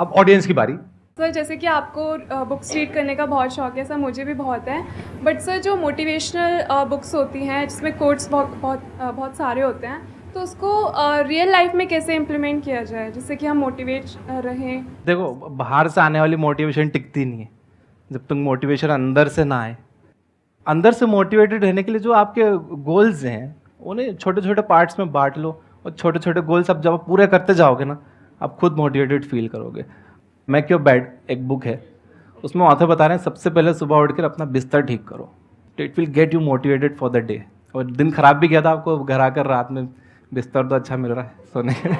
अब ऑडियंस की बारी। सर जैसे कि आपको बुक्स रीड करने का बहुत शौक है सर, मुझे भी बहुत है। बट सर जो मोटिवेशनल बुक्स होती हैं जिसमें कोट्स बहुत सारे होते हैं, तो उसको रियल लाइफ में कैसे इम्प्लीमेंट किया जाए जिससे कि हम मोटिवेट रहें? देखो, बाहर से आने वाली मोटिवेशन टिकती नहीं है जब तक मोटिवेशन अंदर से ना आए। अंदर से मोटिवेटेड रहने के लिए जो आपके गोल्स हैं उन्हें छोटे छोटे पार्ट्स में बांट लो, और छोटे छोटे गोल्स आप जब आप पूरे करते जाओगे ना, आप खुद मोटिवेटेड फील करोगे। मेक योर बेड एक बुक है, उसमें ऑथर बता रहे हैं सबसे पहले सुबह उठकर अपना बिस्तर ठीक करो, तो it will get you motivated for the day. और दिन खराब भी गया था आपको, घर आकर रात में बिस्तर तो अच्छा मिल रहा है सोने के लिए।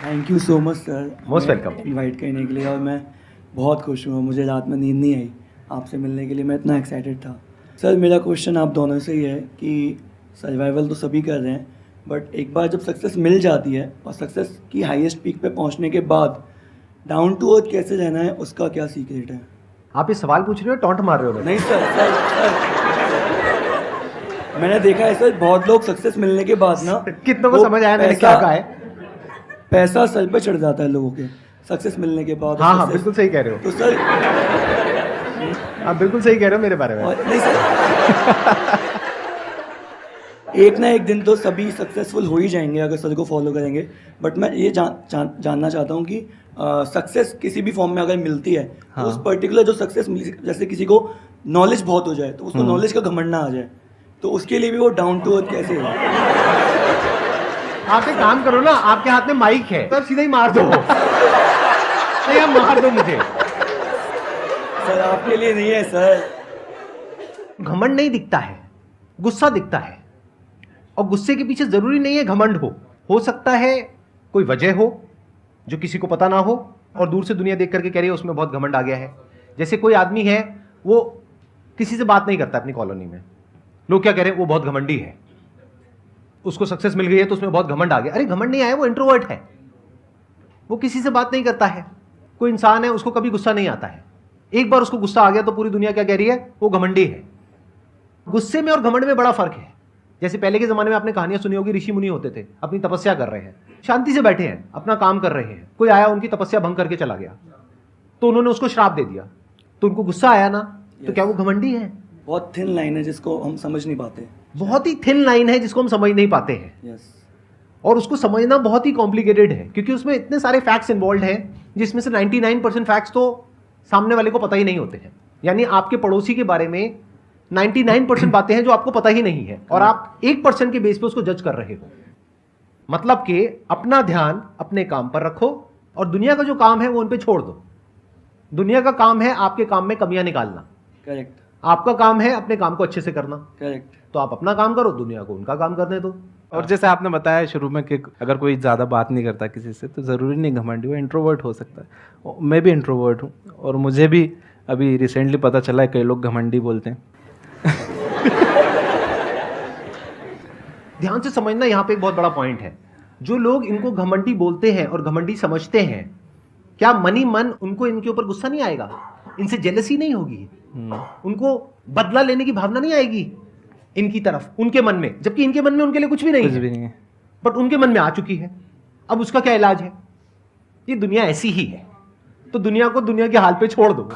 Thank you so much sir, Most welcome. Invite करने के लिए। और मैं बहुत खुश हूँ, मुझे रात में नींद नहीं आई आपसे मिलने के लिए, मैं इतना एक्साइटेड था। सर मेरा क्वेश्चन आप दोनों से ही है कि सर्वाइवल तो सभी कर रहे हैं, बट एक बार जब सक्सेस मिल जाती है और सक्सेस की हाईएस्ट पीक पे पहुंचने के बाद डाउन टू अर्थ कैसे रहना है, उसका क्या सीक्रेट है? आप ये सवाल पूछ रहे हो, टॉन्ट मार रहे हो? नहीं सर मैंने देखा है सर, बहुत लोग सक्सेस मिलने के बाद ना, कितनों को वो समझ आया मैंने क्या कहा है? पैसा सर पे चढ़ जाता है लोगों के सक्सेस मिलने के बाद। हाँ हाँ, सक्सेस- बिल्कुल सही कह रहे हो तो सर आप, बिल्कुल सही कह रहे हो मेरे बारे में। और नहीं सर एक ना एक दिन तो सभी सक्सेसफुल हो ही जाएंगे अगर सर को फॉलो करेंगे। बट मैं ये जानना चाहता हूँ कि सक्सेस किसी भी फॉर्म में अगर मिलती है तो उस पर्टिकुलर जो सक्सेस मिली, जैसे किसी को नॉलेज बहुत हो जाए तो उसको नॉलेज का घमंड ना आ जाए, तो उसके लिए भी वो डाउन टू अर्थ कैसे है? आप एक काम करो ना, आपके हाथ में माइक है, तब सीधा ही मार दो। नहीं, आप मार दो मुझे। सर आपके लिए नहीं है सर। घमंड नहीं दिखता है, गुस्सा दिखता है, और गुस्से के पीछे जरूरी नहीं है घमंड हो सकता है कोई वजह हो जो किसी को पता ना हो, और दूर से दुनिया देख करके कह रही है उसमें बहुत घमंड आ गया है। जैसे कोई आदमी है, वो किसी से बात नहीं करता अपनी कॉलोनी में, लोग क्या कह रहे हैं, वो बहुत घमंडी है, उसको सक्सेस मिल गई है तो उसमें बहुत घमंड आ गया। अरे घमंड नहीं आया, वो इंट्रोवर्ट है, वो किसी से बात नहीं करता है। कोई इंसान है, उसको कभी गुस्सा नहीं आता है, एक बार उसको गुस्सा आ गया तो पूरी दुनिया क्या कह रही है, वो घमंडी है। गुस्से में और घमंड में बड़ा फर्क है। जैसे पहले के जमाने में आपने कहानियां सुनी होगी, ऋषि मुनि होते थे, अपनी तपस्या कर रहे हैं, शांति से बैठे हैं, अपना काम कर रहे हैं, कोई आया उनकी तपस्या भंग करके चला गया, तो उन्होंने उसको श्राप दे दिया, तो उनको गुस्सा आया ना, तो क्या वो घमंडी है? बहुत थिन लाइन है जिसको हम समझ नहीं पाते। बहुत ही थिन लाइन है जिसको हम समझ नहीं पाते हैं। यस। और उसको समझना बहुत ही कॉम्प्लिकेटेड है, क्योंकि उसमें इतने सारे फैक्ट्स इन्वॉल्व हैं, जिसमें से 99% फैक्ट्स तो सामने वाले को पता ही नहीं होते हैं। यानी आपके पड़ोसी के बारे में 99% बातें हैं जो आपको पता ही नहीं है, और आप 1% के बेस पे उसको जज कर रहे हो। मतलब कि अपना ध्यान अपने काम पर रखो, और दुनिया का जो काम है वो उन पे छोड़ दो। दुनिया का काम है आपके काम में कमियां निकालना, करेक्ट। आपका काम है अपने काम को अच्छे से करना। करेक्ट। तो आप अपना काम करो, दुनिया को उनका काम करने दो। और जैसे आपने बताया शुरू में कि अगर कोई ज़्यादा बात नहीं करता किसी से तो ज़रूरी नहीं घमंडी, वो इंट्रोवर्ट हो सकता है। मैं भी इंट्रोवर्ट हूँ, और मुझे भी अभी रिसेंटली पता चला है कई लोग घमंडी बोलते हैं। ध्यान से समझना, यहाँ पे एक बहुत बड़ा पॉइंट है। जो लोग इनको घमंडी बोलते हैं और घमंडी समझते हैं, क्या मनी मन उनको इनके ऊपर गुस्सा नहीं आएगा, इनसे जेलसी नहीं होगी, उनको बदला लेने की भावना नहीं आएगी इनकी तरफ उनके मन में, जबकि इनके मन में उनके लिए कुछ भी नहीं है, बट उनके मन में आ चुकी है। अब उसका क्या इलाज है? ये दुनिया ऐसी ही है, तो दुनिया को दुनिया के हाल पे छोड़ दो।